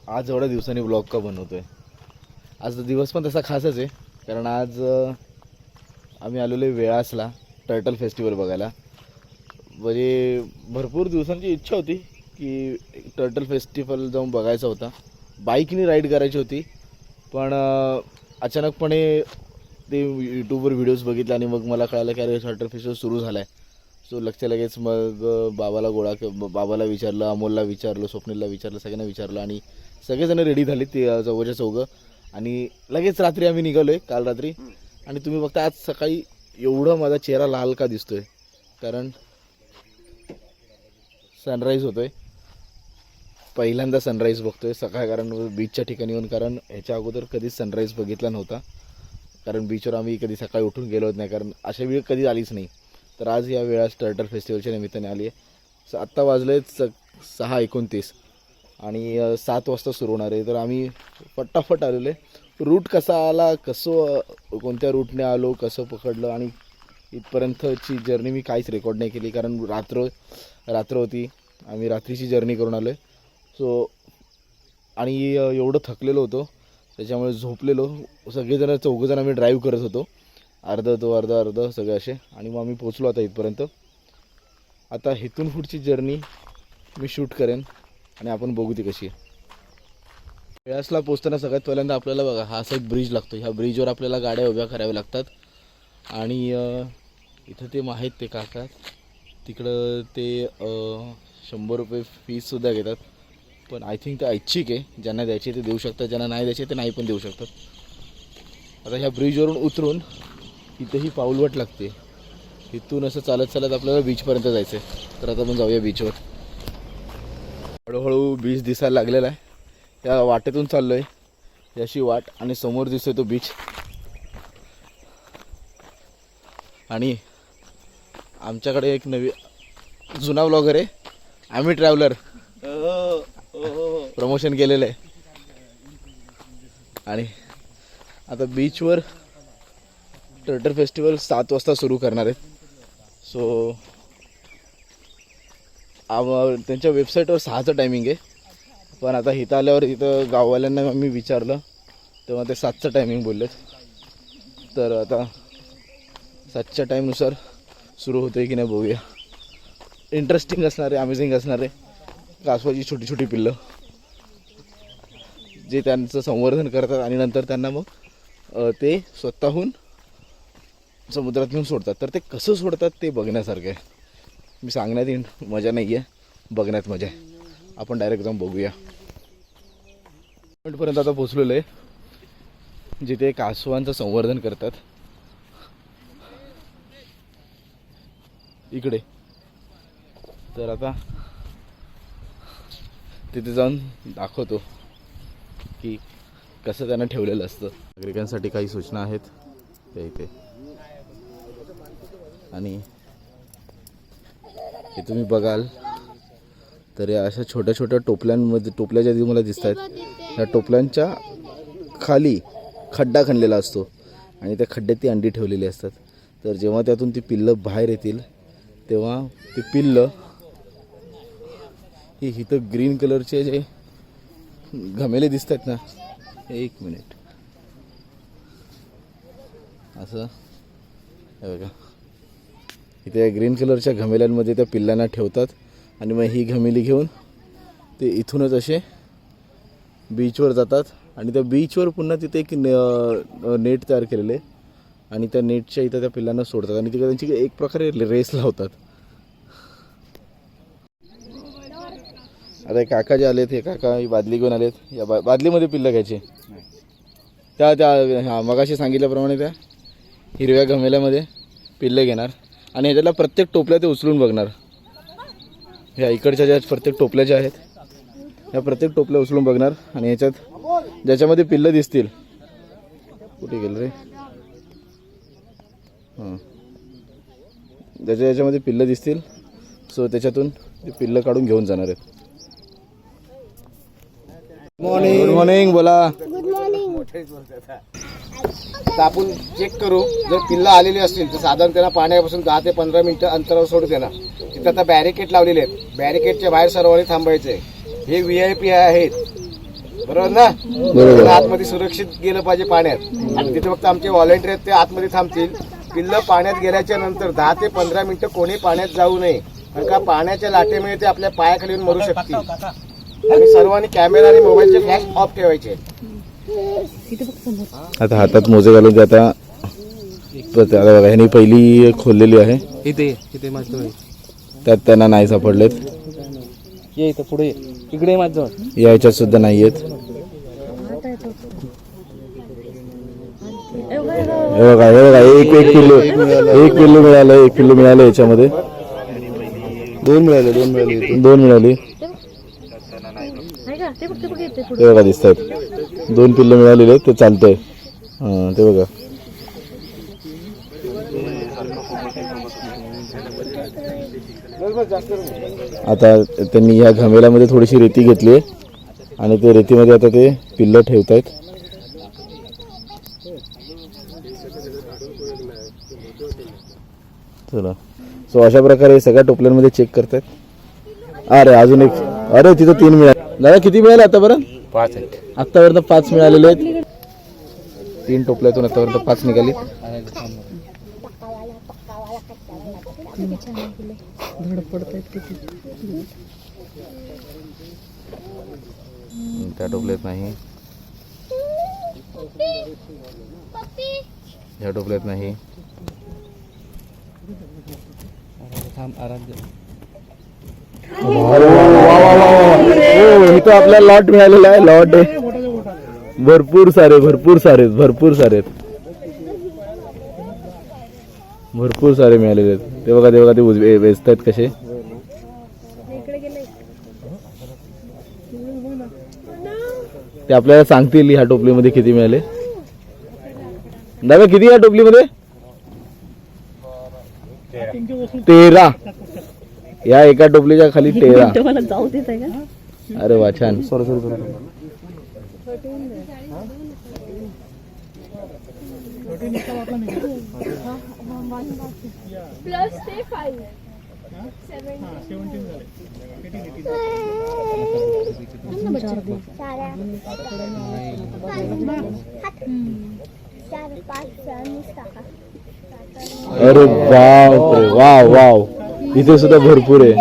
आज एवढ्या दिवसांनी ब्लॉग का बनवतोय. आज दिवस पण तसा खासच आहे, कारण आज आम्ही आलेलो आहे वेळासला टर्टल फेस्टिवल बघायला. म्हणजे भरपूर दिवसांची इच्छा होती की टर्टल फेस्टिवल जाऊन बघायचा होता. बाईकनी राईड करायची होती, पण अचानकपणे ते यूट्यूबवर व्हिडिओज बघितले आणि मग मला कळालं की अरे टर्टल फेस्टिवल सुरू झाला आहे. सो लगेच मग बाबाला विचारलं, अमोलला विचारलं, स्वप्नीलला विचारलं, सगळ्यांना विचारलं आणि सगळेजण रेडी झाले ते चौघच्या चौघं. आणि लगेच रात्री आम्ही निघालो आहे, काल रात्री. आणि तुम्ही बघता आज सकाळी एवढा माझा चेहरा लाल का दिसतोय, कारण सनराईज होतोय. पहिल्यांदा सनराईज बघतोय सकाळ, कारण बीचच्या ठिकाणी येऊन, कारण ह्याच्या अगोदर कधीच सनराईज बघितला नव्हता. कारण बीचवर आम्ही कधी सकाळी उठून गेलोच नाही, कारण अशा वेळ कधी आलीच नाही. तर आज या वेळा टर्टल फेस्टिवलच्या निमित्ताने आली आहे. आत्ता वाजले 6:29 आणि 7 वाजता सुरू होणार आहे. तर आम्ही फटाफट आलेलो आहे. रूट कसा आला, कोणत्या रूटने आलो, कसं पकडलं आणि इथपर्यंतची जर्नी मी काहीच रेकॉर्ड नाही केली, कारण रात्र होती. आम्ही रात्रीची जर्नी करून आलो आहे. सो आणि एवढं थकलेलो होतो, त्याच्यामुळे झोपलेलो. सगळेजण चौघजण आम्ही ड्राईव्ह करत होतो, अर्ध सगळे असे. आणि मग आम्ही पोचलो आता इथपर्यंत. आता इथून पुढची जर्नी मी शूट करेन आणि आपण बघू ती कशी आहे. वेळासला पोचताना सगळ्यात पहिल्यांदा आपल्याला बघा हा असा एक ब्रिज लागतो. ह्या ब्रिजवर आपल्याला गाड्या उभ्या कराव्या लागतात. आणि इथं ते आहेत ते काका, तिकडं ते 100 रुपये फीससुद्धा घेतात. पण आय थिंक ते ऐच्छिक आहे, ज्यांना द्यायचे ते देऊ शकतात, ज्यांना नाही द्यायचे ते नाही पण देऊ शकतात. आता ह्या ब्रिजवरून उतरून इथंही पाऊलवाट लागते. इथून असं चालत आपल्याला बीचपर्यंत जायचं आहे. तर आता आपण जाऊया बीचवर. हळूहळू बीच दिसायला लागलेला आहे. त्या वाटेतून चाललो आहे, याशी वाट, आणि समोर दिसतोय तो बीच. आणि आमच्याकडे एक जुना व्लॉगर आहे, आम्ही ट्रॅव्हलर, प्रमोशन केलेलं आहे. आणि आता बीचवर टर्टल फेस्टिवल 7 वाजता सुरू करणार आहेत. सो त्यांच्या वेबसाईटवर 6चं टायमिंग आहे, पण आता इथं आल्यावर इथं गाववाल्यांना मी विचारलं तेव्हा ते 7चं टायमिंग बोललेत. तर आता 7च्या टाईमनुसार सुरू होतं आहे की नाही बघूया. इंटरेस्टिंग असणार आहे, अमेझिंग असणार आहे. कासवाची छोटी छोटी पिल्लं जे त्यांचं संवर्धन करतात आणि नंतर त्यांना मग ते स्वतःहून समुद्रात नेऊन सोडतात. तर ते कसं सोडतात ते बघण्यासारखं आहे. मी सांगण्यात मजा नाही आहे, बघण्यात मजा आहे. आपण डायरेक्ट जाऊन बघूया. पर्यंत आता पोचलेलो आहे जिथे कासवांचं संवर्धन करतात. इकडे तर आता तिथे जाऊन दाखवतो की कसं त्यांना ठेवलेलं असतं. नागरिकांसाठी काही सूचना आहेत त्या इथे. आणि हे तुम्ही बघाल तर या अशा छोट्या छोट्या टोपल्या ज्या तुम्हाला दिसत आहेत, या टोपल्यांच्या खाली खड्डा खणलेला असतो आणि त्या खड्ड्यात ती अंडी ठेवलेली असतात. तर जेव्हा त्यातून ती पिल्लं बाहेर येतील तेव्हा ती पिल्लं ही इथं ग्रीन कलरचे जे घमेले दिसत आहेत ना, 1 मिनिट, असं हे बघा, इथे या ग्रीन कलरच्या घमेल्यांमध्ये त्या पिल्लांना ठेवतात. आणि मग ही घमेली घेऊन ते इथूनच असे बीचवर जातात. आणि त्या बीचवर पुन्हा तिथे एक नेट तयार केलेले आणि त्या नेटच्या इथं त्या पिल्लांना सोडतात आणि तिकडे त्यांची एक प्रकारे रेस लावतात. आता काका जे आलेत, हे काका ही बादली घेऊन आलेत. या बादलीमध्ये पिल्लं घ्यायचे. त्या मगाशी सांगितल्याप्रमाणे त्या हिरव्या घमेल्यामध्ये पिल्लं घेणार आणि ह्याच्यातल्या प्रत्येक टोपल्या ते उचलून बघणार. ह्या इकडच्या ज्या प्रत्येक टोपल्या ज्या आहेत, ह्या प्रत्येक टोपल्या उचलून बघणार आणि ह्याच्यात ज्याच्यामध्ये पिल्लं दिसतील, कुठे गेलं रे, हां, ज्याच्यामध्ये पिल्लं दिसतील सो त्याच्यातून ते पिल्लं काढून घेऊन जाणार आहेत. गुड मॉर्निंग बोला. Good morning. तर आपण चेक करू, जर पिल्लं आलेली असतील तर साधारण त्यांना पाण्यापासून 10 ते 15 मिनिटं अंतरावर सोडू देणार. तिथं आता बॅरिकेड लावलेले आहेत, बॅरिकेडच्या बाहेर सर्वांनी थांबायचे. हे VIP आहेत, बरोबर ना त्यांना आतमध्ये सुरक्षित गेलं पाहिजे पाण्यात आणि तिथे फक्त आमचे व्हॉलेंटियर आहेत ते आतमध्ये थांबतील. पिल्लं पाण्यात गेल्याच्या नंतर 10 ते 15 मिनिटं कोणी पाण्यात जाऊ नये कारण का पाण्याच्या लाटेमुळे ते आपल्या पायाखाली येऊन मरू शकतील. आणि सर्वांनी कॅमेरा आणि मोबाईलचे फ्लॅश ऑफ ठेवायचे. आता हातात मोजे घालून ते आता बघा ह्यानी पहिली खोललेली आहे इथे माझं त्यात त्यांना नाही सापडलेत. ये इथं पुढे इकडे माझं या ह्याच्यात सुद्धा नाही आहेत. हे बघा एक पिल्लू मिळालं याच्यामध्ये. दोन मिळाली ते बघा दिसत आहेत. 2 पिल्लं मिळालेले ते चालतंय. हा ते बघा आता त्यांनी ह्या घमेल्यामध्ये थोडीशी रेती घेतली आणि ते रेतीमध्ये आता ते पिल्लं ठेवत आहेत. चला सो अशा प्रकारे सगळ्या टोपल्यांमध्ये चेक करतायत. अरे अजून एक अरे तिथं 3 मिळाले. दादा किती मिळाले आतापर्यंत? 5 आहेत. आतापर्यंत 5 मिळालेले आहेत. 3 टोपल्यातून आतापर्यंत 5 निघाली. त्या टोपल्यात नाही, ह्या टोपल्यात नाही. इथं आपल्याला लॉट मिळालेला आहे. लॉट भरपूर सारे मिळालेले आहेत. ते बघा ते वेचतायत कसे. ते आपल्याला सांगतील ह्या टोपलीमध्ये किती मिळाले. दादा किती या टोपलीमध्ये? 13. या एका टोपलीच्या खाली 13. अरे वा छान. प्लस ते 5 अरे वाव इथे सुद्धा भरपूर आहे.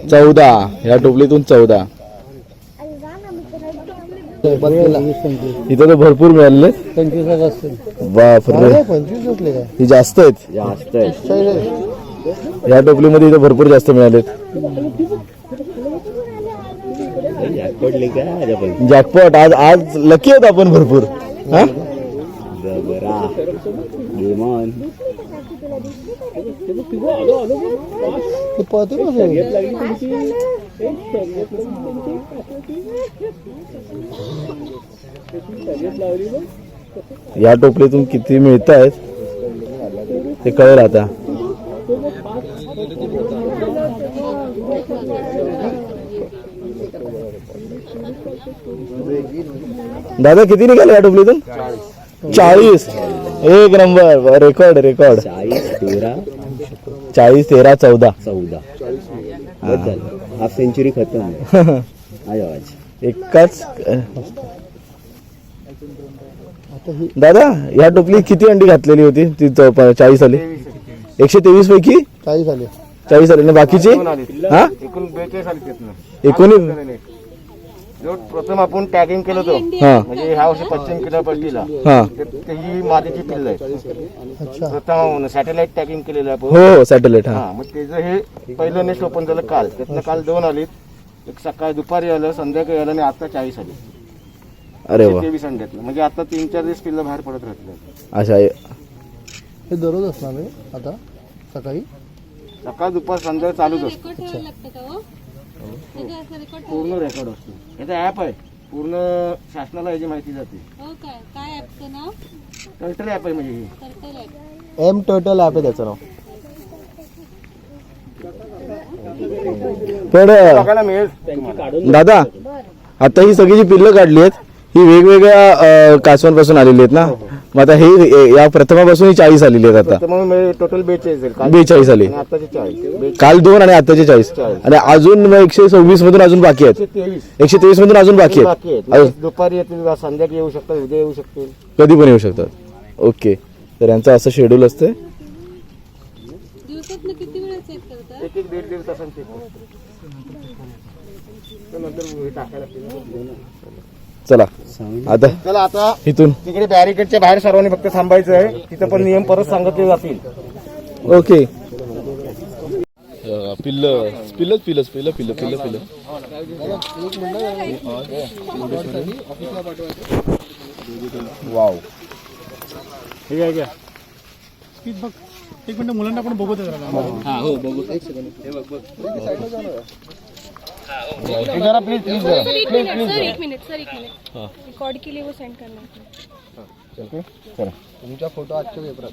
चौदा ह्या टोपलीतून 14. इथं तर भरपूर मिळाले. बापरे ही जास्त आहेत. या टोपलीमध्ये इथं भरपूर जास्त मिळालेत. जॅकपॉट आज लकी आहेत आपण भरपूर. हा या टोपलीतून किती मिळत आहेत ते कळेल आता. दादा किती निघाले या टोपलीतून? 40. एक नंबर. रेकॉर्ड 40 13 14 हाफ सेंचुरी खतम. एकाच. दादा या टोपलीत किती अंडी घातलेली होती? ती 40 आली. 123 पैकी 40 आले ना बाकीचे? हा एकूण 42 आले त्यातनं. 19. जो प्रथम आपण टॅगिंग केलं होतं हा म्हणजे ह्या वर्षी पश्चिम किनारपट्टीला हा ही मादीची पिल्ल आहे. प्रथम सॅटेलाइट टॅगिंग केलेलं आहे आपण. हो सॅटेलाइट. हा हा मग त्याचं हे पहिलं नेस्ट ओपन झालं काल. त्यातनं काल 2 आलीत. एक सकाळी दुपारी आलं, संध्याकाळी आलं आणि आता 40 आली. अरे वा. 23 अंड्यातलं म्हणजे आता 3-4 दिवस पिल्लं बाहेर पडत राहतील. अच्छा हे दररोज असणार आहे आता सकाळी सकाळ दुपार संध्याकाळी चालूच असतं. पूर्ण रेकॉर्ड असतो. याचा ऍप आहे पूर्ण शासनाला याची माहिती जाते. काय ऍपचं नाव? टर्टल ऍप आहे म्हणजे हे. एम टर्टल ॲप आहे त्याचं नाव. पण बघायला मिळेल. दादा आता ही सगळी जी पिल्लं काढली आहेत ही वेगवेगळ्या कासवांपासून आलेली आहेत ना. मग आता हे या प्रथमापासून ही 40 आलेली आहेत आता. तर मग टोटल 42 येईल. काल 42 आली. आणि आताचे 40. काल 2 आणि आताचे 40 आणि अजून मग 126 मधून अजून बाकी आहेत. 123 मधून अजून बाकी बाकी आहेत. आहेत. दुपारी येतील, संध्याकाळी येऊ शकतात, उद्या येऊ शकतील. कधी पण येऊ शकतात. ओके, तर यांचं असं शेड्यूल असतं. दिवसात किती वेळा चेक करतात? एक 1.5 तासांचे नंतर टाकायला लागतील. चला आता चला आता इथून तिकडे बॅरिकेडच्या बाहेर सर्वांनी फक्त थांबायचं आहे. तिथं पण नियम परत सांगितले जातील. ओके. पिल्ल पिल्ल पिल्ल पिल्ल पिल्ल पिल्ल पिल्ल वाव. ठीक आहे. एक मिनिट मुलांना पण बघू दे जरा प्लीज प्लीज सर एक मिनिट रिकॉर्ड के लिए वो सेंड करना है. तुमचा फोटो आजच्या पेपरात.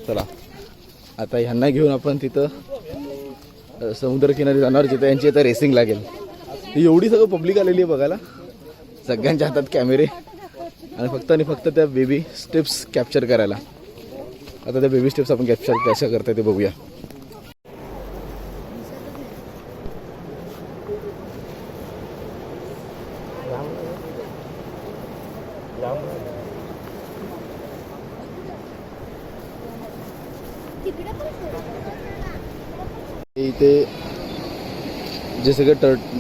चला आता ह्यांना घेऊन आपण तिथं समुद्रकिनारी जाणार जिथं यांची आता रेसिंग लागेल. ही एवढी सगळं पब्लिक आलेली आहे बघायला. सगळ्यांच्या हातात कॅमेरे आणि फक्त त्या बेबी स्टेप्स कॅप्चर करायला. आता त्या बेबी स्टेप्स आपण कॅप्चर कशा करताय ते बघूया. इथे जे सगळे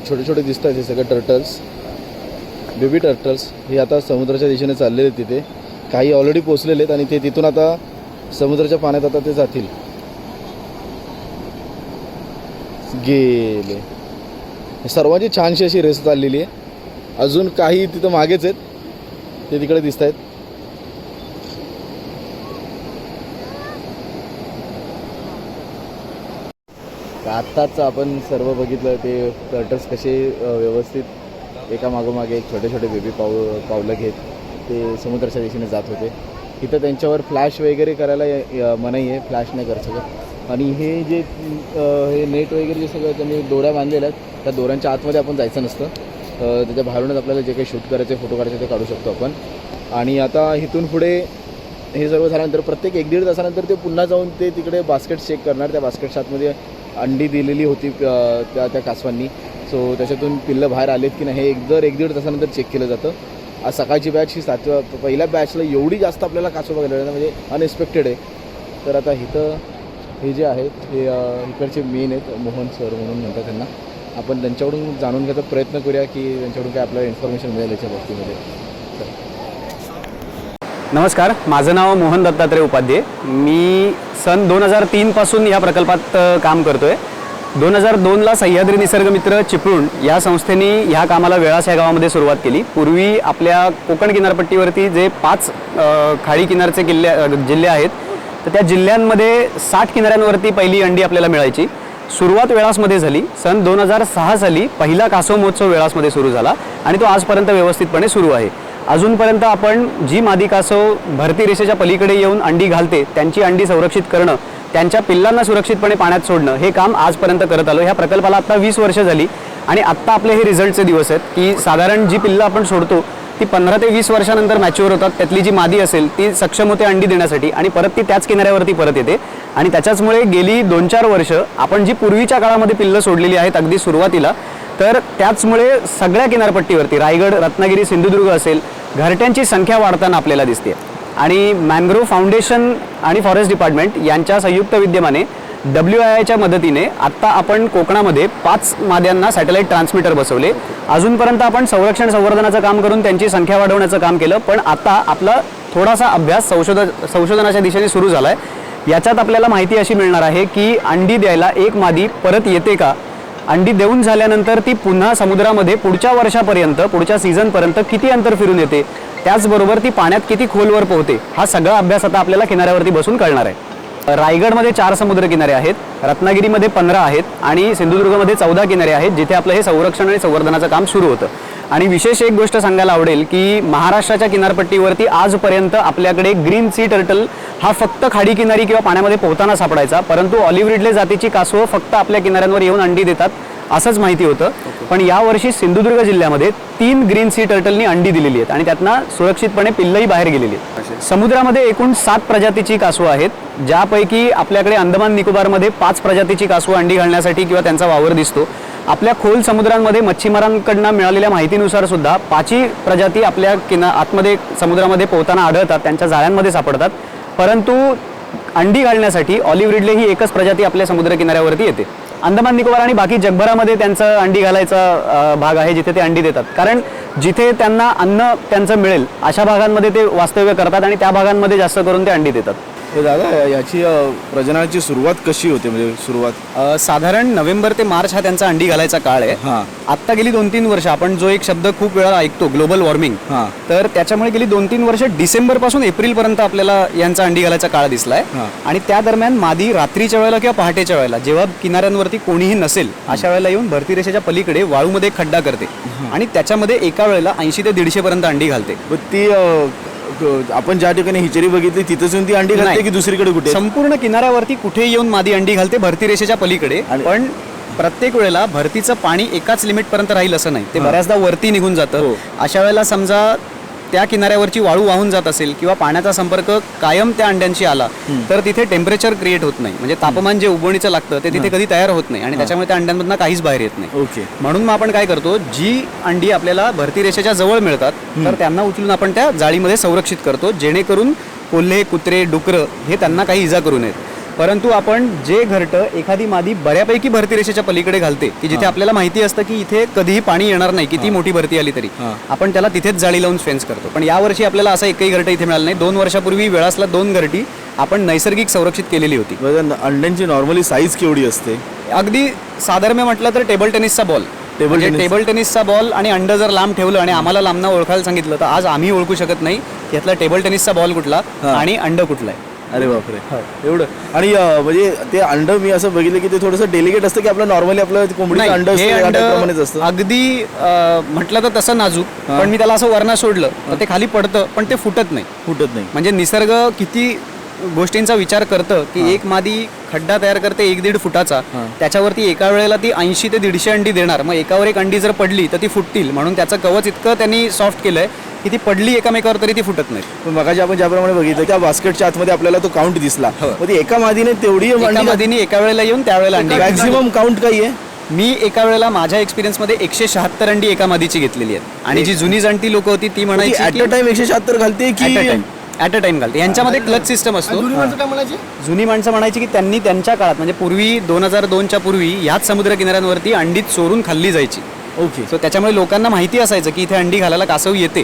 छोटे छोटे दिसत आहेत हे सगळे टर्टल्स, बेबी टर्टल्स हे आता समुद्राच्या दिशेने चाललेले आहेत. तिथे काही ऑलरेडी पोचलेले आहेत आणि ते तिथून आता समुद्राच्या पाण्यात आता ते जातील. गेले. सर्वांची छानशी अशी रेस चाललेली आहे. अजून काही तिथं मागेच आहेत, ते तिकडे दिसत आहेत. आत्ताच आपण सर्व बघितलं ते टर्टल्स कसे व्यवस्थित एका मागोमागे एक छोटे छोटे बेबी पावलं घेत ते समुद्राच्या दिशेने जात होते. इथं त्यांच्यावर फ्लॅश वगैरे करायला मनाई आहे, फ्लॅश नाही करत सगळं. आणि हे जे हे नेट वगैरे जे सगळं त्यांनी दोऱ्या बांधलेल्या आहेत त्या दोऱ्यांच्या आतमध्ये आपण जायचं नसतं. त्याच्या बाहेरूनच आपल्याला जे काही शूट करायचे फोटो काढायचे ते काढू शकतो आपण. आणि आता इथून पुढे हे सर्व झाल्यानंतर प्रत्येक 1-1.5 तासानंतर ते पुन्हा जाऊन ते तिकडे बास्केट चेक करणार. त्या बास्केटच्या आतमध्ये अंडी दिलेली होती त्या कासवांनी. सो त्याच्यातून पिल्लं बाहेर आलेत की नाही हे दर 1-1.5 तासानंतर चेक केलं जातं. आज सकाळची बॅच ही 7व्या पहिल्या बॅचला एवढी जास्त आपल्याला कासव बघायला म्हणजे अनएक्सपेक्टेड आहे. तर आता इथं हे जे आहेत हे इकडचे मेन आहेत, मोहन सर म्हणून म्हणतात त्यांना. आपण त्यांच्याकडून जाणून घ्यायचा प्रयत्न करूया की त्यांच्याकडून काय आपल्याला इन्फॉर्मेशन मिळेल याच्या बाबतीमध्ये. नमस्कार, माझं नाव मोहन दत्तात्रय उपाध्ये. मी सन 2003 पासून या प्रकल्पात काम करतोय. 2002ला सह्याद्री निसर्गमित्र चिपळूण या संस्थेने ह्या कामाला वेळास या गावामध्ये सुरुवात केली. पूर्वी आपल्या कोकण किनारपट्टीवरती जे 5 खाडी किनारचे जिल्हे आहेत तर त्या जिल्ह्यांमध्ये 60 किनाऱ्यांवरती पहिली अंडी आपल्याला मिळायची. सुरुवात वेळासमध्ये झाली. सन 2006 साली पहिला कासव महोत्सव वेळासमध्ये सुरू झाला आणि तो आजपर्यंत व्यवस्थितपणे सुरू आहे. अजूनपर्यंत आपण जी मादी कासव भरती रेषेच्या पलीकडे येऊन अंडी घालते त्यांची अंडी संरक्षित करणं, त्यांच्या पिल्लांना सुरक्षितपणे पाण्यात सोडणं हे काम आजपर्यंत करत आलो. ह्या प्रकल्पाला आता 20 वर्ष झाली आणि आत्ता आपले हे रिझल्टचे दिवस आहेत की साधारण जी पिल्लं आपण सोडतो ती 15 ते 20 वर्षानंतर मॅच्युअर होतात. त्यातली जी मादी असेल ती सक्षम होते अंडी देण्यासाठी आणि परत ती त्याच किनाऱ्यावरती परत येते. आणि त्याच्याचमुळे गेली 2-4 वर्ष आपण जी पूर्वीच्या काळामध्ये पिल्लं सोडलेली आहेत अगदी सुरुवातीला, तर त्याचमुळे सगळ्या किनारपट्टीवरती रायगड, रत्नागिरी, सिंधुदुर्ग असेल घरट्यांची संख्या वाढताना आपल्याला दिसते. आणि मॅनग्रोव्ह फाउंडेशन आणि फॉरेस्ट डिपार्टमेंट यांच्या संयुक्त विद्यमाने WIIच्या मदतीने आत्ता आपण कोकणामध्ये 5 माद्यांना सॅटेलाईट ट्रान्समीटर बसवले. अजूनपर्यंत आपण संरक्षण संवर्धनाचं काम करून त्यांची संख्या वाढवण्याचं काम केलं, पण आता आपला थोडासा अभ्यास संशोधनाच्या दिशेने सुरू झाला आहे. याच्यात आपल्याला माहिती अशी मिळणार आहे की अंडी द्यायला एक मादी परत येते का, अंडी देऊन झाल्यानंतर ती पुन्हा समुद्रामध्ये पुढच्या वर्षापर्यंत पुढच्या सीझनपर्यंत किती अंतर फिरून येते, त्याचबरोबर ती पाण्यात किती खोलवर पोहते, हा सगळा अभ्यास आता आपल्याला किनाऱ्यावरती बसून कळणार आहे. रायगडमध्ये 4 समुद्र किनारे आहेत, रत्नागिरीमध्ये 15 आहेत आणि सिंधुदुर्गमध्ये 14 किनारे आहेत जिथे आपलं हे संरक्षण आणि संवर्धनाचं काम सुरू होतं. आणि विशेष एक गोष्ट सांगायला आवडेल की महाराष्ट्राच्या किनारपट्टीवरती आजपर्यंत आपल्याकडे ग्रीन सी टर्टल हा फक्त खाडी किनारी किंवा पाण्यामध्ये पोहताना सापडायचा, परंतु ऑलिव्ह रिडले जातीची कासवं फक्त आपल्या किनाऱ्यांवर येऊन अंडी देतात असंच माहिती होतं. पण यावर्षी सिंधुदुर्ग जिल्ह्यामध्ये 3 ग्रीन सी टर्टलनी अंडी दिलेली आहेत आणि त्यातनं सुरक्षितपणे पिल्लही बाहेर गेलेली आहेत. समुद्रामध्ये एकूण 7 प्रजातीची कासवं आहेत, ज्यापैकी आपल्याकडे अंदमान निकोबारमध्ये 5 प्रजातीची कासवं अंडी घालण्यासाठी किंवा त्यांचा वावर दिसतो. आपल्या खोल समुद्रांमध्ये मच्छीमारांकडनं मिळालेल्या माहितीनुसार सुद्धा 5ही प्रजाती आपल्या आतमध्ये समुद्रामध्ये पोहताना आढळतात, त्यांच्या जाळ्यांमध्ये सापडतात. परंतु अंडी घालण्यासाठी ऑलिव्ह रिडले ही एकच प्रजाती आपल्या समुद्र किनाऱ्यावरती येते. अंदमान निकोबार आणि बाकी जगभरामध्ये त्यांचं अंडी घालायचा भाग आहे जिथे ते अंडी देतात, कारण जिथे त्यांना अन्न त्यांचं मिळेल अशा भागांमध्ये ते वास्तव्य करतात आणि त्या भागांमध्ये जास्त करून ते अंडी देतात. दादा याची प्रजननाची सुरुवात कशी होते, म्हणजे सुरुवात साधारण नोव्हेंबर ते मार्च हा त्यांचा अंडी घालायचा काळ आहे. आत्ता गेली 2-3 वर्ष आपण जो एक शब्द खूप वेळा ऐकतो ग्लोबल वॉर्मिंग, तर त्याच्यामुळे गेली 2-3 वर्ष डिसेंबर पासून एप्रिल पर्यंत आपल्याला यांचा अंडी घालायचा काळ दिसलाय. आणि त्या दरम्यान मादी रात्रीच्या वेळेला किंवा पहाटेच्या वेळेला जेव्हा किनाऱ्यांवरती कोणीही नसेल अशा वेळेला येऊन भरती रेषेच्या पलीकडे वाळूमध्ये खड्डा करते आणि त्याच्यामध्ये एका वेळेला 80 ते 150 पर्यंत अंडी घालते. ती आपण ज्या ठिकाणी हिचरी बघितली तिथेच ती अंडी घालते की दुसरीकडे कुठे? संपूर्ण किनाऱ्यावरती कुठेही येऊन मादी अंडी घालते भरती रेषेच्या पलीकडे. पण प्रत्येक वेळेला भरतीचं पाणी एकाच लिमिट पर्यंत राहील असं नाही, ते बऱ्याचदा वरती निघून जातं. अशा वेळेला समजा त्या किनाऱ्यावरची वाळू वाहून जात असेल किंवा पाण्याचा संपर्क कायम त्या अंड्यांशी आला तर तिथे टेम्परेचर क्रिएट होत नाही, म्हणजे तापमान जे उबवणीचं लागतं ते तिथे कधी तयार होत नाही आणि त्याच्यामुळे त्या अंड्यांमधनं काहीच बाहेर येत नाही. म्हणून मग आपण काय करतो, जी अंडी आपल्याला भरती रेषेच्या जवळ मिळतात तर त्यांना उचलून आपण त्या जाळीमध्ये संरक्षित करतो, जेणेकरून कोल्हे, कुत्रे, डुकरं हे त्यांना काही इजा करू नयेत. परंतु आपण जे घरटं एखादी मादी बऱ्यापैकी भरती रेषेच्या पलीकडे घालते की जिथे आपल्याला माहिती असतं की इथे कधीही पाणी येणार नाही, किती मोठी भरती आली तरी आपण त्याला तिथेच जाळी लावून फेन्स करतो. पण यावर्षी आपल्याला असं एकही घरटं इथे मिळालं नाही. 2 वर्षापूर्वी वेळासला 2 घरटी आपण नैसर्गिक संरक्षित केलेली होती. अंड्यांची नॉर्मली साईज केवढी असते? अगदी साधारण म्हटलं तर टेबल टेनिसचा बॉल, टेबल टेनिसचा बॉल आणि अंड जर लांब ठेवलं आणि आम्हाला लांबना ओळखायला सांगितलं तर आज आम्ही ओळखू शकत नाही यातला टेबल टेनिसचा बॉल कुठला आणि अंड कुठला आहे. अरे बापरे, एवढं. आणि म्हणजे ते अंड मी असं बघितलं की ते थोडंसं डेलिकेट असतं की आपलं नॉर्मली आपलं कोंबडीचं अंड असतं अगदी म्हटलं तर तसं नाजूक, पण मी त्याला असं वरना सोडलं तर ते खाली पडतं पण ते फुटत नाही. म्हणजे निसर्ग किती गोष्टींचा विचार करतं की एक मादी खड्डा तयार करते 1-1.5 फुटाचा, त्याच्यावरती एका वेळेला ती 80 ते 150 अंडी देणार. मग एकावर एक अंडी जर पडली तर ती फुटतील, म्हणून त्याचं कवच इतकं त्यांनी सॉफ्ट केलंय की ती पडली एकामेकावर तरी ती फुटत नाही. पण मगाशी आपण ज्याप्रमाणे बघितलं त्या बास्केटच्या आतमध्ये आपल्याला तो काउंट दिसला, ती एका मादीने तेवढी मादीने एका वेळेला येऊन त्यावेळेला अंडी. मॅक्झिमम काउंट काय आहे? मी एका वेळेला माझ्या एक्सपिरियन्समध्ये 176 अंडी एका मादीची घेतलेली आहेत आणि जी जुनी जाणती लोक होती ती म्हणायची ऍट अ टाइम 176 घालते की ॲट अ टाइम घालते. यांच्यामध्ये क्लच सिस्टम असतो. जुनी माणसं म्हणायची की त्यांनी त्यांच्या काळात म्हणजे पूर्वी 2002च्या पूर्वी ह्याच समुद्र किनाऱ्यांवरती अंडी चोरून खाल्ली जायची. सो त्याच्यामुळे लोकांना माहिती असायचं की इथे अंडी घालायला कासव येते.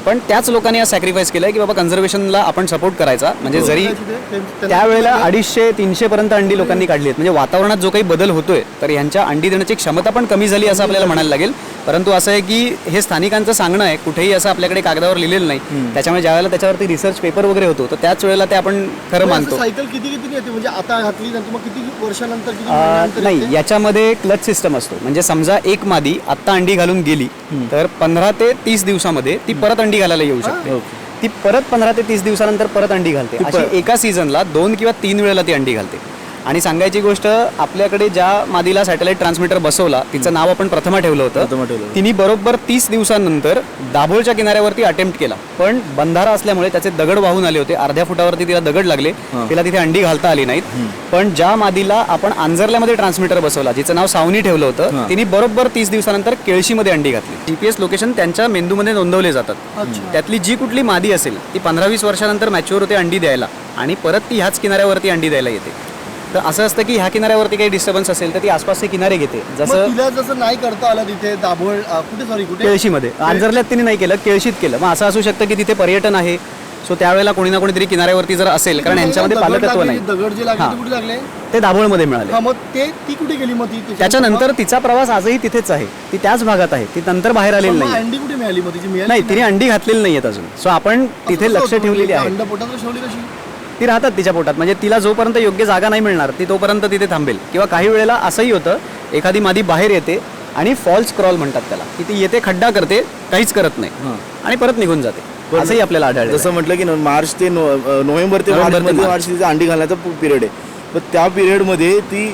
पण त्याच लोकांनी आज सॅक्रिफाईस केलंय की बाबा कन्झर्वेशनला आपण सपोर्ट करायचा. म्हणजे जरी त्यावेळेला 250-300 पर्यंत अंडी लोकांनी काढली आहेत, म्हणजे वातावरणात जो काही बदल होतोय तर यांच्या अंडी देण्याची क्षमता पण कमी झाली असं आपल्याला म्हणायला लागेल. परंतु असं आहे की हे स्थानिकांचं सांगणं आहे, कुठेही असं आपल्याकडे कागदावर लिहिलेलं नाही. त्याच्यामुळे ज्यावेळेला त्याच्यावरती रिसर्च पेपर वगैरे होतो तर त्याच वेळेला ते आपण खरं मानतो. सायकल किती येते, म्हणजे आता घातली नंतर मग किती वर्षानंतर नाही, याच्यामध्ये क्लच सिस्टम असतो. म्हणजे समजा एक मादी आत्ता अंडी घालून गेली तर 15 ते 30 दिवसामध्ये ती परत अंडी घालायला येऊ शकते. ती परत 15 ते 30 दिवसानंतर परत अंडी घालते. अशी एका सीझनला 2 किंवा 3 वेळेला ती अंडी घालते. आणि सांगायची गोष्ट, आपल्याकडे ज्या मादीला सॅटेलाइट ट्रान्समीटर बसवला तिचं नाव आपण प्रथमा ठेवलं होतं. तिने बरोबर 30 दिवसांनंतर दाभोळच्या किनाऱ्यावरती अटेम्प्ट केला, पण बंधारा असल्यामुळे त्याचे दगड वाहून आले होते. अर्ध्या फुटावरती तिला दगड लागले, तिला तिथे अंडी घालता आली नाहीत. पण ज्या मादीला आपण आंजरल्यामध्ये ट्रान्समीटर बसवला, जिचं नाव सावनी ठेवलं होतं, तिने बरोबर 30 दिवसानंतर केळशीमध्ये अंडी घातली. GPS लोकेशन त्यांच्या मेंदूमध्ये नोंदवले जातात. त्यातली जी कुठली मादी असेल ती 15-20 वर्षानंतर मॅच्युअर होते अंडी द्यायला आणि परत ती ह्याच किनाऱ्यावरती अंडी द्यायला येते. तर असं असतं की ह्या किनाऱ्यावरती काही डिस्टर्बन्स असेल तर ती आसपासचे किनारे घेते. जसं नाही करता आलं तिथे दाभोळ कुठे केळशीमध्ये, आंजरल्यात तिने नाही केलं, केळशीत केलं. मग असं असू शकतं की तिथे पर्यटन आहे, सो त्यावेळेला कोणी ना कोणीतरी किनाऱ्यावरती जर असेल, कारण यांच्यामध्ये पालकत्व नाही. दगड जे लागले कुठे लागले? ते दाभोळमध्ये मिळाले. मग ती कुठे गेली? मग ती त्याच्यानंतर तिचा प्रवास आजही तिथेच आहे, ती त्याच भागात आहे, ती नंतर बाहेर आलेली नाही. अंडी कुठे मिळाली? मग तिची नाही, तिने अंडी घातलेली नाहीयेत अजून. सो आपण तिथे लक्ष ठेवलेली आहे. अंड पोटात ठेवली कशी? ती राहतात तिच्या पोटात, म्हणजे तिला जोपर्यंत योग्य जागा नाही मिळणार ती तोपर्यंत तिथे थांबेल. किंवा काही वेळेला असंही होतं, एखादी मादी बाहेर येते आणि फॉल्स क्रॉल म्हणतात त्याला, की ती येते, खड्डा करते, काहीच करत नाही आणि परत निघून जाते. असंही आपल्याला आढळलं. जसं म्हटलं की मार्च ते नोव्हेंबर ते मार्च तिचा अंडी घालण्याचा पिरियड आहे. पण त्या पिरियडमध्ये ती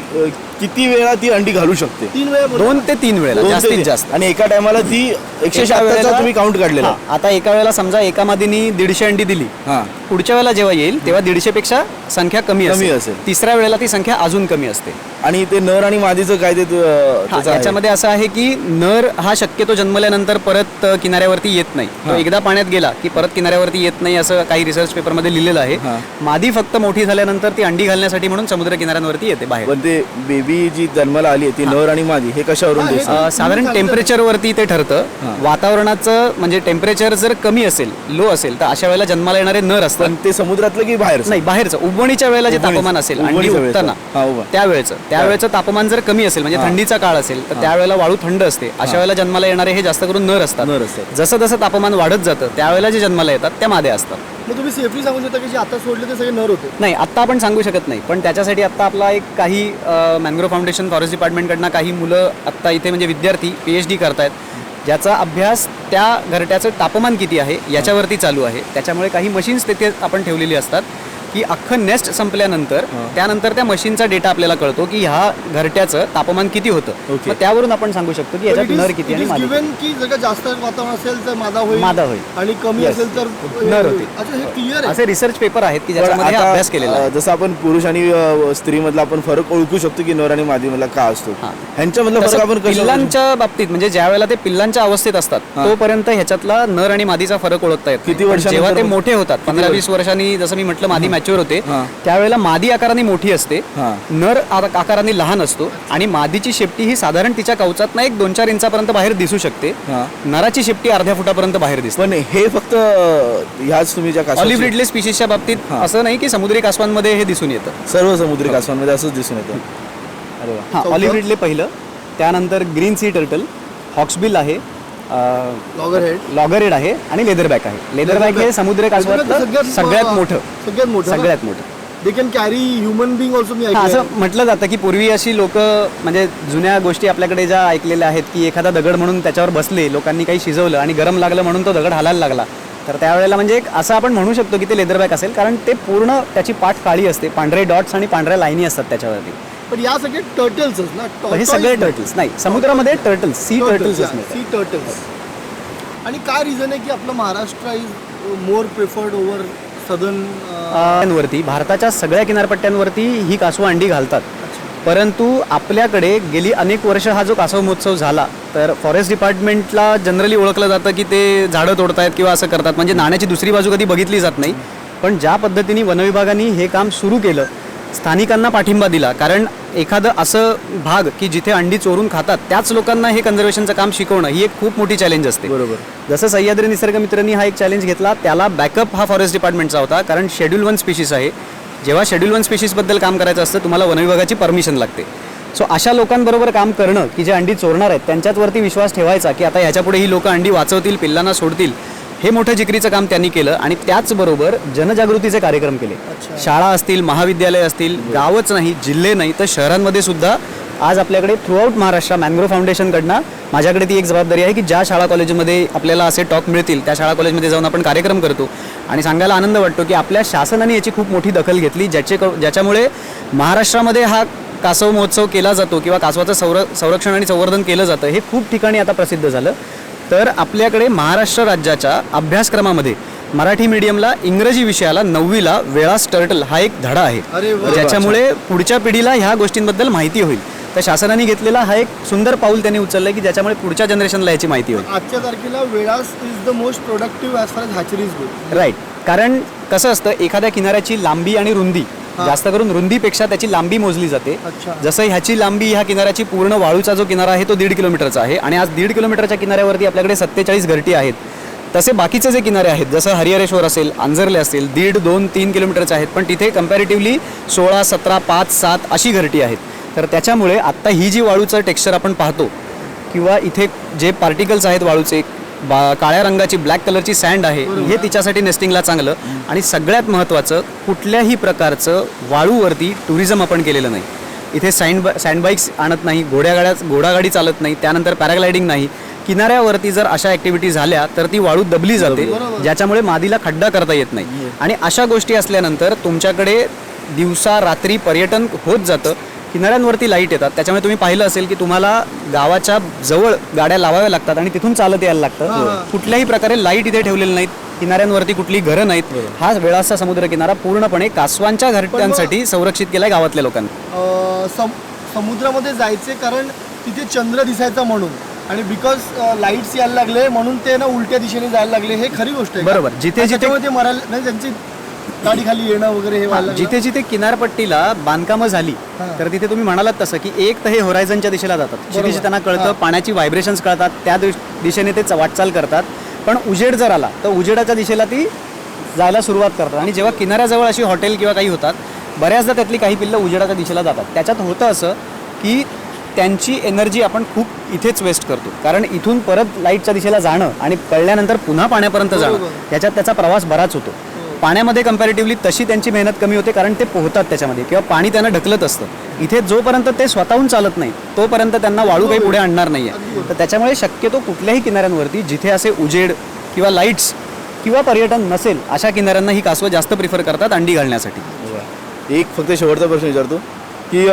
किती वेळा ती अंडी घालू शकते? 3 वेळा 2 ते 3 वेळेला जास्तीत जास्त. आणि एका टायमाला ती 176 तुम्ही काउंट काढलेला. आता एका वेळेला समजा एका मादीनी 150 अंडी दिली, हां, पुढच्या वेळेला जेव्हा येईल तेव्हा 150 पेक्षा संख्या कमी असेल. तिसऱ्या वेळेला ती संख्या अजून कमी असते. आणि ते नर आणि मादीचं काय ते त्याचं आहे? याच्यामध्ये असं आहे की नर हा शक्यतो जन्मल्यानंतर परत किनाऱ्यावरती येत नाही. तो एकदा पाण्यात गेला की परत किनाऱ्यावरती येत नाही, असं काही रिसर्च पेपरमध्ये लिहिलेलं आहे. मादी फक्त मोठी झाल्यानंतर ती अंडी घालण्यासाठी म्हणून समुद्र किनाऱ्यांवरती येते बाहेर. पण ते बेबी जी जन्माला आली ती नर आणि मादी हे कशावरून दिसतं? साधारण टेम्परेचरवरती ते ठरतं. वातावरणाचं म्हणजे टेम्परेचर जर कमी असेल, लो असेल, तर अशा वेळेला जन्माला येणारे नर असतात. पण ते समुद्रातलं की बाहेर? नाही, बाहेरचं. उबवणीच्या वेळेला जे तापमान असेल अंडी उठताना त्यावेळेचं तापमान जर कमी असेल, म्हणजे थंडीचा काळ असेल, तर त्यावेळेला वाळू थंड असते. अशा वेळेला जन्माला येणारे हे जास्त करून नर असतात. जसं जसं तापमान वाढत जातं त्यावेळेला जे जन्माला येतात त्या माद्या असतात. मग तुम्ही सेफली सांगू शकता की जे आता सोडले ते सगळे नर होते? नाही, आत्ता आपण सांगू शकत नाही, पण त्याच्यासाठी आत्ता आपला एक काही मॅनग्रोव्ह फाउंडेशन फॉरेस्ट डिपार्टमेंटकडनं काही मुलं आत्ता इथे म्हणजे विद्यार्थी PhD करतायत, ज्याचा अभ्यास त्या घरट्याचं तापमान किती आहे याच्यावरती चालू आहे. त्याच्यामुळे काही मशीन्स तिथे आपण ठेवलेली असतात की अख्खं नेस्ट संपल्यानंतर त्यानंतर त्या मशीनचा डेटा आपल्याला कळतो की ह्या घरट्याचं तापमान किती होतं. मग त्यावरून आपण सांगू शकतो की याच्यात नर किती आणि मादी. गिव्हन की जर का जास्त वातावरण असेल तर मादा होईल आणि कमी असेल तर नर होते. अच्छा, हे क्लिअर आहे. असे रिसर्च पेपर आहेत की ज्याच्यामध्ये हा अभ्यास केलेला आहे. जसं आपण पुरुष आणि स्त्री मधला आपण फरक ओळखू शकतो की नर आणि मादी मधला का असतो, ह्यांच्यामधला फरक आपण पिल्लांच्या बाबतीत म्हणजे ज्या वेळेला ते पिल्लांच्या अवस्थेत असतात तोपर्यंत ह्याच्यातला नर आणि मादीचा फरक ओळखता येत. किती वर्षानंतर? जेव्हा ते मोठे होतात 15-20 वर्षांनी, जसं मी म्हटलं मादी मॅच्युअर होते, त्यावेळेला मादी आकाराने मोठी असते, नर आकाराने लहान असतो आणि मादीची शेपटी ही साधारण तिच्या कवचात 1-2-4 इंचापर्यंत बाहेर दिसू शकते. नराची शेपटी अर्ध्या फुटापर्यंत बाहेर दिसते. पण हे फक्त ह्याच तुम्ही ज्या ऑलिव्ह रिडले स्पीशीजच्या बाबतीत असं नाही की समुद्री कासवांमध्ये हे दिसून येतं. सर्व समुद्री कासवांमध्ये असंच दिसून येतं. ऑलिव्ह रिडले पहिलं, त्यानंतर ग्रीन सी टर्टल, हॉक्सबिल आहे, लॉगरहेड आहे आणि लेदरबॅक आहे. लेदरबॅक हे समुद्री कासवातलं सगळ्यात मोठं. They can carry human being also. मी असं म्हटलं जातं की पूर्वी अशी लोक म्हणजे जुन्या गोष्टी आपल्याकडे ज्या ऐकलेल्या आहेत की एखादा दगड म्हणून त्याच्यावर बसले, लोकांनी काही शिजवलं आणि गरम लागलं म्हणून तो दगड हालायला लागला, तर त्यावेळेला म्हणजे एक असं आपण म्हणू शकतो की ते लेदरबॅक असेल, कारण ते पूर्ण त्याची पाठ काळी असते, पांढरे डॉट्स आणि पांढऱ्या लाईनी असतात त्याच्यावरती. पण या सगळे टर्टल्सच ना? हे सगळे टर्टल्स नाही, समुद्रामध्ये टर्टल्स, सी टर्टल्स. आणि काय रिझन आहे की आपलं Maharashtra is more preferred over southern? वरती भारताच्या सगळ्या किनारपट्ट्यांवरती ही कासवं अंडी घालतात, परंतु आपल्याकडे गेली अनेक वर्ष हा जो कासव महोत्सव झाला तर फॉरेस्ट डिपार्टमेंटला जनरली ओळखलं जातं की ते झाडं तोडतायत किंवा असं करतात, म्हणजे नाण्याची दुसरी बाजू कधी बघितली जात नाही. पण ज्या पद्धतीने वनविभागाने हे काम सुरू केलं, स्थानिकांना पाठिंबा दिला, कारण एखादं असं भाग की जिथे अंडी चोरून खातात त्याच लोकांना हे कन्झर्वेशनचं काम शिकवणं ही एक खूप मोठी चॅलेंज असते. बरोबर. जसं सह्याद्री निसर्ग मित्रांनी हा एक चॅलेंज घेतला, त्याला बॅकअप हा फॉरेस्ट डिपार्टमेंटचा होता, कारण शेड्यूल 1 स्पीशीज आहे. जेव्हा शेड्यूल 1 स्पीशीजबद्दल काम करायचं असतं तुम्हाला वनविभागाची परमिशन लागते. सो अशा लोकांबरोबर काम करणं की जे अंडी चोरणार आहेत त्यांच्यावरती विश्वास ठेवायचा की आता ह्याच्यापुढे ही लोक अंडी वाचवतील, पिल्लांना सोडतील, हे मोठं जिकरीचं काम त्यांनी केलं. आणि त्याचबरोबर जनजागृतीचे कार्यक्रम केले. शाळा असतील, महाविद्यालय असतील, गावच नाही, जिल्हे नाही तर शहरांमध्ये सुद्धा आज आपल्याकडे थ्रूआउट महाराष्ट्र मॅनग्रोव्ह फाउंडेशनकडनं माझ्याकडे ती एक जबाबदारी आहे की ज्या शाळा कॉलेजमध्ये आपल्याला असे टॉक मिळतील त्या शाळा कॉलेजमध्ये जाऊन आपण कार्यक्रम करतो. आणि सांगायला आनंद वाटतो की आपल्या शासनाने याची खूप मोठी दखल घेतली, ज्याच्यामुळे महाराष्ट्रामध्ये हा कासव महोत्सव केला जातो किंवा कासवाचं संरक्षण आणि संवर्धन केलं जातं, हे खूप ठिकाणी आता प्रसिद्ध झालं. तर आपल्याकडे महाराष्ट्र राज्याच्या अभ्यासक्रमामध्ये मराठी मीडियमला इंग्रजी विषयाला 9वीला वेळास टर्टल हा एक धडा आहे, ज्याच्यामुळे पुढच्या पिढीला ह्या गोष्टींबद्दल माहिती होईल. तर शासनाने घेतलेला हा एक सुंदर पाऊल त्यांनी उचललं की ज्याच्यामुळे पुढच्या जनरेशनला याची माहिती होईल. आजच्या तारखेला Velas is the most productive as far as hatcheries go. Right. कारण कसं असतं, एखाद्या किनाऱ्याची लांबी आणि रुंदी, जास्त करून रुंदीपेक्षा त्याची लांबी मोजली जाते. जसं ह्याची लांबी ह्या किनाऱ्याची पूर्ण वाळूचा जो किनारा आहे तो 1.5 किलोमीटरचा आहे आणि आज 1.5 किलोमीटरच्या किनाऱ्यावरती आपल्याकडे 47 घरटी आहेत. तसे बाकीचे जे किनारे आहेत जसं हरिहरेश्वर असेल, आंजर्ले असेल, 1.5, 2, 3 किलोमीटरचे आहेत, पण तिथे कम्पॅरेटिव्हली 16, 17, 5, 7 अशी घरटी आहेत. तर त्याच्यामुळे आत्ता ही जी वाळूचं टेक्स्चर आपण पाहतो किंवा इथे जे पार्टिकल्स आहेत वाळूचे, काळ्या रंगाची ब्लॅक कलरची सँड आहे, हे तिच्यासाठी नेस्टिंगला चांगलं. आणि सगळ्यात महत्त्वाचं, कुठल्याही प्रकारचं वाळूवरती टुरिझम आपण केलेलं नाही. इथे सँडबाईक्स आणत नाही, घोडागाडी चालत नाही, त्यानंतर पॅराग्लायडिंग नाही. किनाऱ्यावरती जर अशा ॲक्टिव्हिटी झाल्या तर ती वाळू दबली जाते, ज्याच्यामुळे मादीला खड्डा करता येत नाही. आणि अशा गोष्टी असल्यानंतर तुमच्याकडे दिवसा रात्री पर्यटन होत जातं. किनाऱ्यांवरती लाईट येतात, त्याच्यामुळे तुम्ही पाहिलं असेल की तुम्हाला गावाच्या जवळ गाड्या लावाव्या लागतात आणि तिथून चालत यायला लागतं. कुठल्याही प्रकारे लाईट इथे ठेवलेली नाहीत, किनाऱ्यांवरती कुठली घरं नाहीत. हा वेळाचा समुद्र किनारा पूर्णपणे कासवांच्या घरट्यांसाठी संरक्षित केलाय गावातल्या लोकांनी. समुद्रामध्ये जायचे कारण तिथे चंद्र दिसायचा म्हणून, आणि बिकॉज लाईट्स यायला लागले म्हणून ते ना उलट्या दिशेने जायला लागले. हे खरी गोष्ट आहे. बरोबर. जिथे ते मरायला नाही, त्यांची गाडी खाली येणं वगैरे हे व्हायला लागलं. जिथे जिथे किनारपट्टीला बांधकामं झाली तर तिथे तुम्ही म्हणालात तसं की एक तर हे होरायझनच्या दिशेला जातात, क्षितिज त्यांना कळतं, पाण्याची व्हायब्रेशन्स कळतात, त्या दिशेने ते वाटचाल करतात. पण उजेड जर आला तर उजेडाच्या दिशेला ती जायला सुरुवात करतात. आणि जेव्हा किनाऱ्याजवळ अशी हॉटेल किंवा काही होतात, बऱ्याचदा त्यातली काही पिल्लं उजेडाच्या दिशेला जातात. त्याच्यात होतं असं की त्यांची एनर्जी आपण खूप इथेच वेस्ट करतो, कारण इथून परत लाईटच्या दिशेला जाणं आणि कळल्यानंतर पुन्हा पाण्यापर्यंत जाणं, त्याच्यात त्याचा प्रवास बराच होतो. पाण्यामध्ये कम्पॅरेटिव्हली तशी त्यांची मेहनत कमी होते, कारण ते पोहतात त्याच्यामध्ये किंवा पाणी त्यांना ढकलत असतं. इथे जोपर्यंत ते स्वतःहून चालत नाही तोपर्यंत त्यांना वाळू काही पुढे आणणार नाही आहे. तर त्याच्यामुळे शक्यतो कुठल्याही किनाऱ्यांवरती जिथे असे उजेड किंवा लाईट्स किंवा पर्यटन नसेल अशा किनाऱ्यांना ही कासवं जास्त प्रिफर करतात अंडी घालण्यासाठी. एक फक्त शेवटचा प्रश्न विचारतो की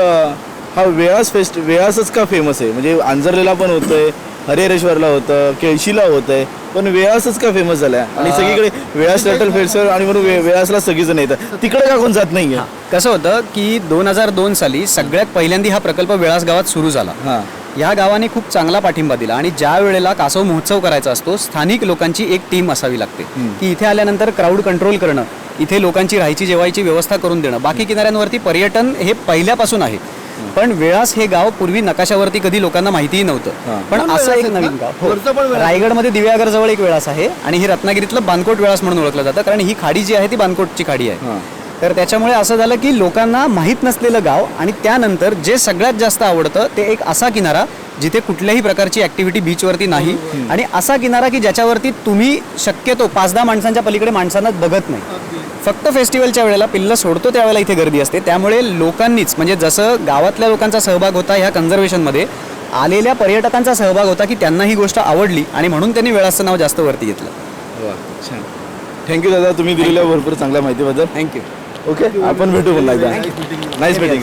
हा वेळासच का फेमस आहे? म्हणजे आंजर्लेला पण होतंय, हरिहरेश्वरला होतं, केळशीला होतंय, पण वेळासच का फेमस झालाय? आणि सगळीकडे वेळास टर्टल फेस्टिवल आणि म्हणून वेळासला सगळीजण येतात, तिकडे का कोण जात नाहीये? कसं होतं की 2002 साली सगळ्यात पहिल्यांदा हा प्रकल्प वेळास गावात सुरू झाला. या गावाने खूप चांगला पाठिंबा दिला आणि ज्या वेळेला कासव महोत्सव करायचा असतो, स्थानिक लोकांची एक टीम असावी लागते की इथे आल्यानंतर क्राऊड कंट्रोल करणं, इथे लोकांची राहायची जेवायची व्यवस्था करून देणं. बाकी किनाऱ्यांवरती पर्यटन हे पहिल्यापासून आहे, पण वेळास हे गाव पूर्वी नकाशावरती कधी लोकांना माहितीही नव्हतं. पण असं एक नवीन गाव रायगडमध्ये दिव्यागर जवळ एक वेळास आहे आणि हे रत्नागिरीतलं बानकोट वेळास म्हणून ओळखलं जातं, कारण ही खाडी जी आहे ती बानकोटची खाडी आहे. तर त्याच्यामुळे असं झालं की लोकांना माहीत नसलेलं गाव, आणि त्यानंतर जे सगळ्यात जास्त आवडतं ते एक असा किनारा जिथे कुठल्याही प्रकारची ऍक्टिव्हिटी बीचवरती नाही, आणि असा किनारा की ज्याच्यावरती तुम्ही शक्यतो 5-10 माणसांच्या पलीकडे माणसांना बघत नाही. फक्त फेस्टिवलच्या वेळेला पिल्लं सोडतो त्यावेळेला इथे गर्दी असते. त्यामुळे लोकांनीच, म्हणजे जसं गावातल्या लोकांचा सहभाग होता ह्या कन्झर्वेशनमध्ये, आलेल्या पर्यटकांचा सहभाग होता की त्यांना ही गोष्ट आवडली आणि म्हणून त्यांनी वेळाचं नाव जास्त वरती घेतलं. छान. थँक्यू दादा, तुम्ही दिलेल्या भरपूर चांगल्या माहितीबद्दल. थँक्यू. ओके, आपण भेटू पुन्हा एकदा. Nice meeting.